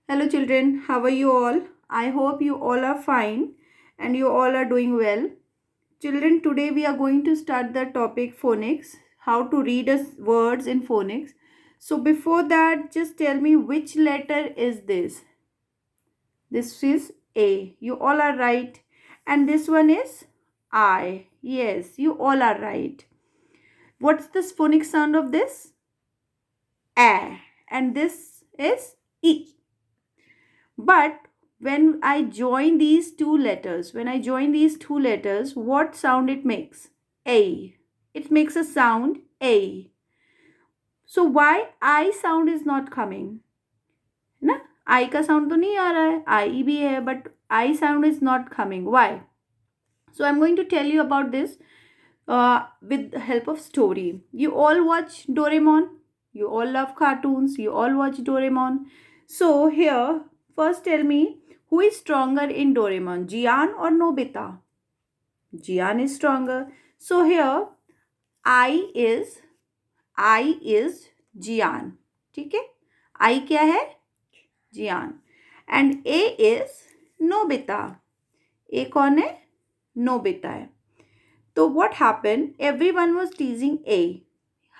Hello children, how are you all? I hope you all are fine and you all are doing well. Children, today we are going to start the topic phonics, how to read us words in phonics. So before that, just tell me which letter is this? This is A. You all are right. And this one is I. Yes, you all are right. What's the phonic sound of this? A. And this is E. But when I join these two letters, what sound it makes? A. It makes a sound A. So why I sound is not coming? ना I का sound तो नहीं आ रहा है, I भी है, but I sound is not coming. Why? So I'm going to tell you about this with the help of story. You all watch Doraemon. You all love cartoons. You all watch Doraemon. So here, first tell me, who is stronger in Doraemon, Jian or Nobita? Jian is stronger. So here, I is Jian. ठीक है? I क्या है? Jian. And A is Nobita. A कौन है? Nobita है. तो what happened? Everyone was teasing A.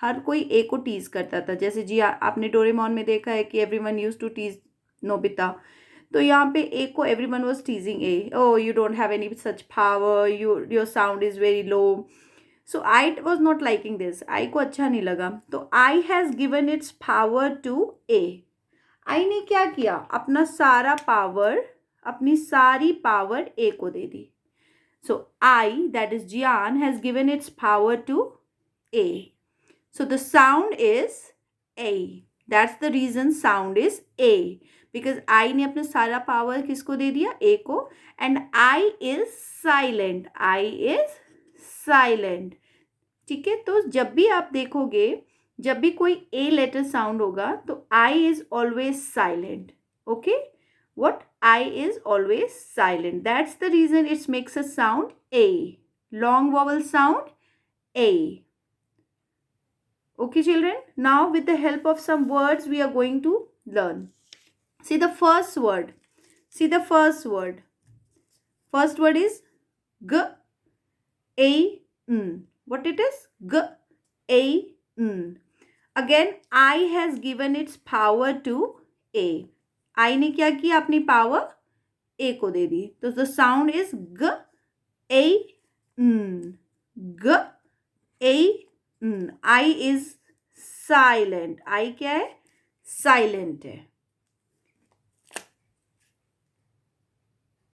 हर कोई A को टीज करता था. जैसे जी आपने डोरेमोन में देखा है कि everyone used to tease Nobita. तो यहाँ पे A को everyone was teasing A. Oh, you don't have any such power. Your sound is very low. So I was not liking this. I को अच्छा नहीं लगा. तो I has given its power to A. I ने क्या किया? अपना सारा पावर, अपनी सारी पावर A को दे दी. So I, that is Jian, has given its power to A. So the sound is A. That's the reason sound is A. Because I ने अपना सारा power किसको दे दिया? A को. And I is silent. I is silent. ठीक है, तो जब भी आप देखोगे, जब भी कोई A letter sound होगा, तो I is always silent. Okay? What? I is always silent. That's the reason it makes a sound A. Long vowel sound A. Okay, children? Now with the help of some words, we are going to learn. See the first word. First word is G, A, N. What it is? G, A, N. Again, I has given its power to A. I ने क्या किया? अपनी power A को दे दी. तो the sound is G, A, N. G, A, N. I is silent. I क्या है? Silent है.